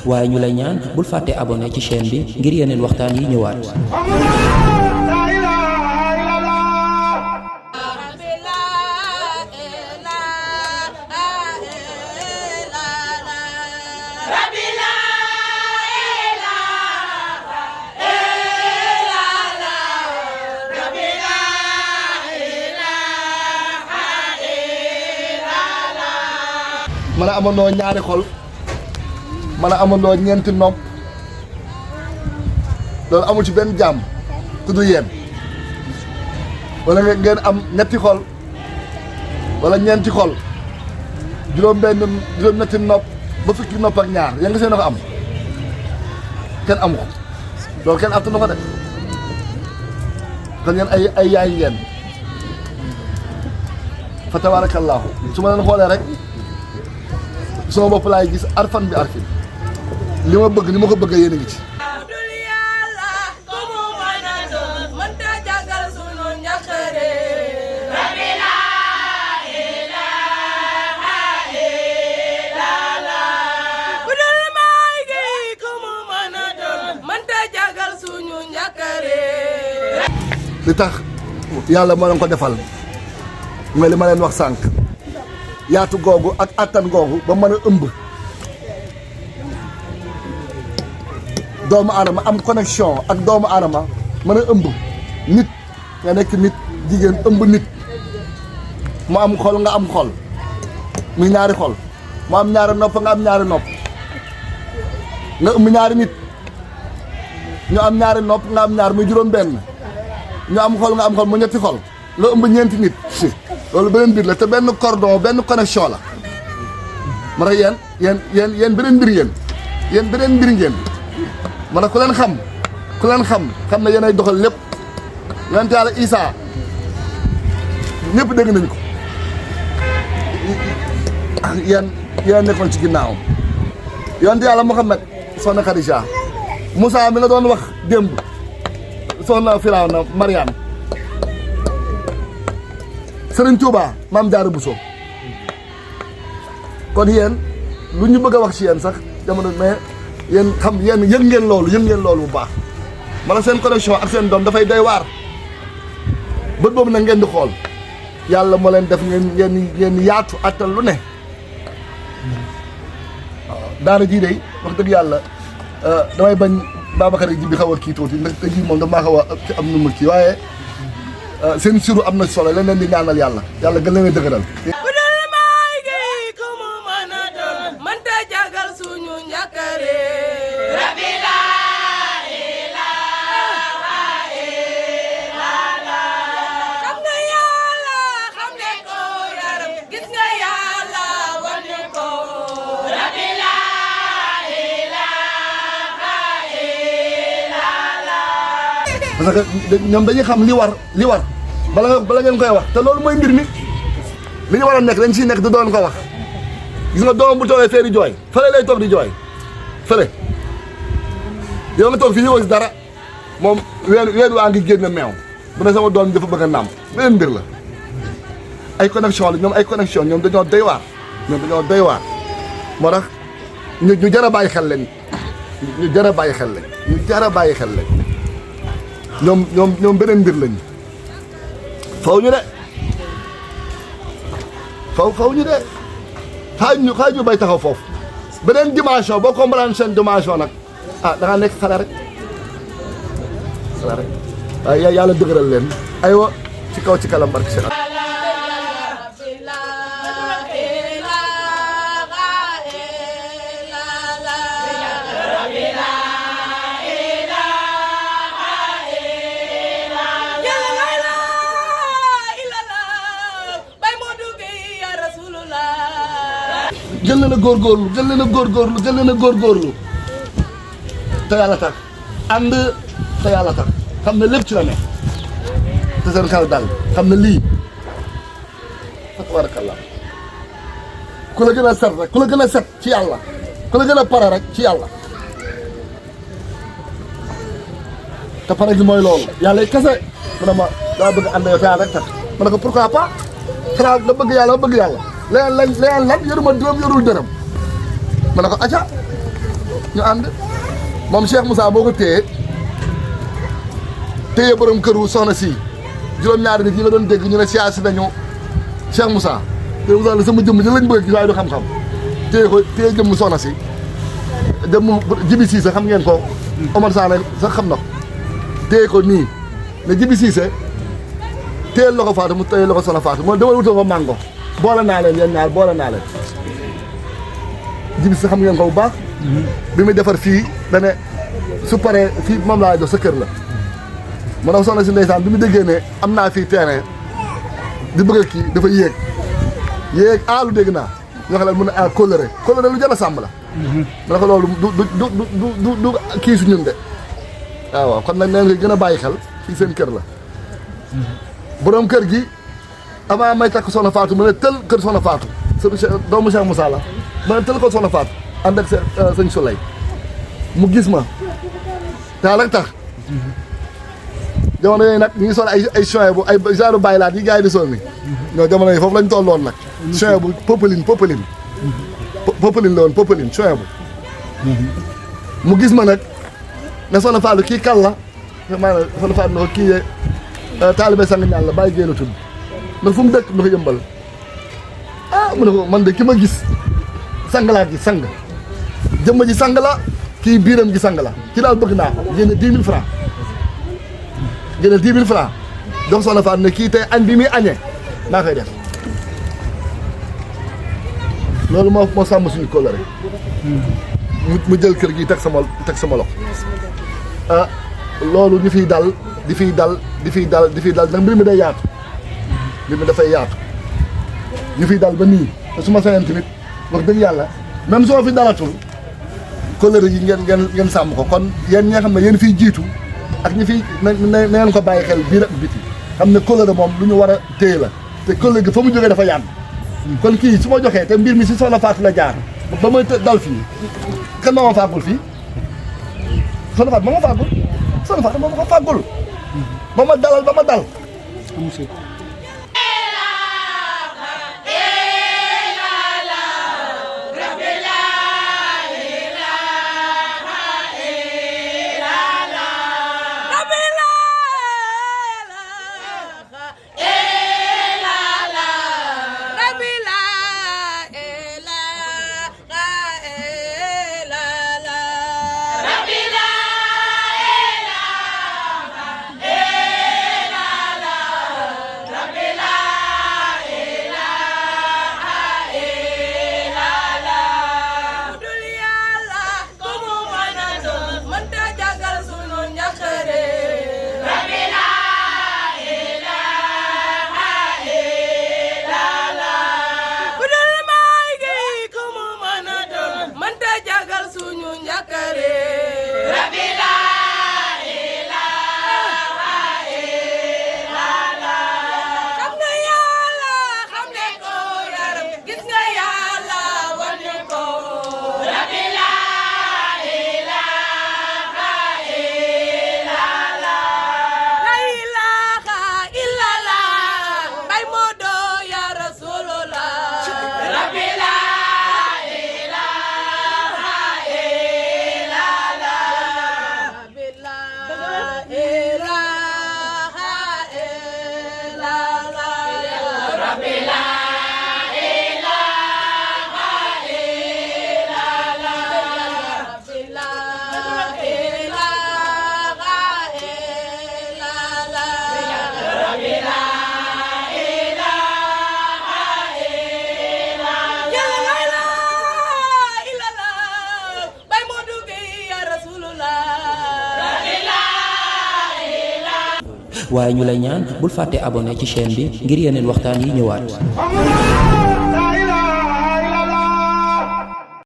waaye ñu lay ñaan bul fàtte abonné ci chaîne bi ngir yeneen waxtaan yi ñëwaat. mën a amandoo ñaari xol mën a amandoo ñeenti nopp loolu amul ci benn jàmm tudd yéen wala ngeen am ñetti xol wala ñeenti xol juróom-ñetti nopp ba fukki nopp ak ñaar yéen nga seen ko am kenn amu ko loolu kenn attanu ko de kon ngeen ay yaay ngeen fa tabaarakallaahu su ma leen xoolee rek sama bopp laay gis arfan bi arfin li ma bëgg ni ma ko bëgg yéen a ngi ci. li tax yàlla moo leen ko defal mooy li ma leen wax sànq. yaatu googu ak attan googu ba mën a ëmb doomu aadama am connexion ak doomu aadama mën a ëmb nit nga nekk nit jigéen ëmb nit mu am xol nga am xol muy ñaari xol mu am ñaari nopp nga am ñaari nopp nga ëmb ñaari nit ñu am ñaari nopp nga am ñaar muy juróom benn ñu am xol nga am xol mu ñetti xol nga ëmb ñeenti nit loolu beneen mbir la te benn cordon benn connexion la ma tax yéen beneen mbir yéen beneen mbir ngeen ma tax ku leen xam ne yéen ay doxal lépp yonent Yàlla Isaa ñëpp dégg nañ ko yéen nekkoon ci ginnaawam yonent Yàlla Muhammad soxna Khadija Moussa mi nga doon wax démb soxna Firawna Mariane Sëriñ Tuuba Maam Jaara Buso kon yéen lu ñu bëgg a wax ci yéen sax jamono mais yéen yëg ngeen loolu bu baax mala seen connexion ak seen doom dafay doy waar bët boobu nag ngeen di xool yàlla moo leen def ngeen yaatu attal lu ne waaw daara jii day wax dëgg yàlla damay bañ Babacar ji bi xaw a kii tuuti ndax tey jii moom damaa xaw a am nu mu kii waaye seen siru am na solo leneen di ñaanal yàlla gën leen a dëgëral. bu dul may gi ku mu mën a doon mënta jagal suñu njàkkare. rabbi laa ilaaha illallah. xam nga yàlla xam ne ko yaram gis nga yàlla wane ko. rabbi laa ilaaha illallah. parce que ñoom dañuy xam li war. bala ngeen koy wax te loolu mooy mbir mi li ñu war a nekk dañ ciy nekk du doon ko wax gis nga doom bu toogee fee di jooy fële lay toog di jooy fële yow nga toog fii yëgoo si dara moom ween waa ngi génn meew bu ne sama doom dafa bëgg a nàmp beneen mbir la ay connexion la ñoom ay connexion ñoom dañoo doy waar moo tax ñu jar a bàyyi xel lañ ñu jar a bàyyi xel lañ ñoom beneen mbir lañ faw ñu de xaaj ñu bay taxaw foofu beneen dimension boo comprendre seen dimension nag da nga nekk xale rek waaye yàlla dëgëral leen aywa ci kaw ci kalam barke seen gën leen a góorgóorlu te yàlla tax ànd te yàlla tax xam ne lépp ci la ne te seen xel daal xam ne lii fa tabarakallah ku la gën a set rek ku la gën a set ci yàlla ku la gën a pare rek ci yàlla te pare gi mooy loolu yàlla kese mu ne ma daa bëgg ànd yow te yàlla rek tax ma ne ko pourquoi pas xanaa nga bëgg yàlla leneen lan yoruma dërëm yorul dërëm ma ne ko acca ñu ànd moom Cheikh Moussa boo ko téye borom këru soxna si juróom-ñaari nit ñi nga doon dégg ñu ne siyaasi nañu Cheikh Moussa Cheikh Moussa la sama jëmm ji lañ bëgg gis waaye du xam-xam téye jëmm soxna si jëmm Jibi Cissé xam ngeen ko Omar Sané sax xam na ko téye ko nii ne Jibi Cissé téyel la ko Fatou mu téyel la ko soxna Fatou moo dama wutal ko mango boole naa leen yéen ñaar boole naa leen Jibi Cissé xam ngeen ko bu baax bi muy defar fii dane su paree fii moom laa jox sa kër la ma ne soxna si ndeysaan bi mu déggee ne am naa fii terrain di bëgg a kii dafa yéeg aalu dégg naa ñoo xam ne mun a kóllëre lu jar a sàmm la ma ne ko loolu du kii su ñun de waaw kon nag neen koy gën a bàyyi xel fii seen kër la borom kër gi avant may takk soxna Fatou mu ne tël kër soxna Fatou doomu Cheikh Moussa la ma ne tël ko soxna Fatou ànd ak sëñ Souley mu gis ma daa rek tax jamono yooyu nag ñu ngi sol ay choix bu ay genre bàyyi laat yi gars yi di sol ni ñoo jamono yi foofu lañ tolloon nag choix bu popeline la woon popeline choix bu mu gis ma nag ne soxna Fatou kii kan la maanaam soxna Fatou ne ko kii taalibe sang ñaan la bàyyi génn tudd ndax fu mu dëkk na ko yëmbal mu ne ko man de ki ma gis sang laa gis sang jëmma ji sang la kii biiram gi sang la kii daal bëgg naa ko génne 10 000 francs génne 10 000 francs jox soxna Fatou ne kii tey añ bi muy añee maa koy def loolu moo sàmm suñu kóllëre mu jël kër gi teg sama loxo loolu ñu fiy dal di fiy dal ndax mbir mi day yaatu mbir mi dafay yaatu ñu fiy dal ba nii te su ma sañoon tamit wax dëgg yàlla même soo fi dalatul kóllëre gi ngeen sàmm ko kon yéen ñi nga xam ne yéen fiy jiitu ak ñi fiy na ngeen ko bàyyi xel biir ak biti xam ne kóllëre moom lu ñu war a téye la te kóllëre gi fa mu jógee dafa yàgg kon kii su ma joxee te mbir mi si soxna Fatou la jaar ba may dal fii kan moo ma fàggul fii soxna Fatou moo ma fàggul soxna Fatou moo ma ko fàggul ba ma dalal ba ma dal waaye ñu lay ñaan bul fàtte abonné ci chaîne bi ngir yeneen waxtaan yi ñëwaat.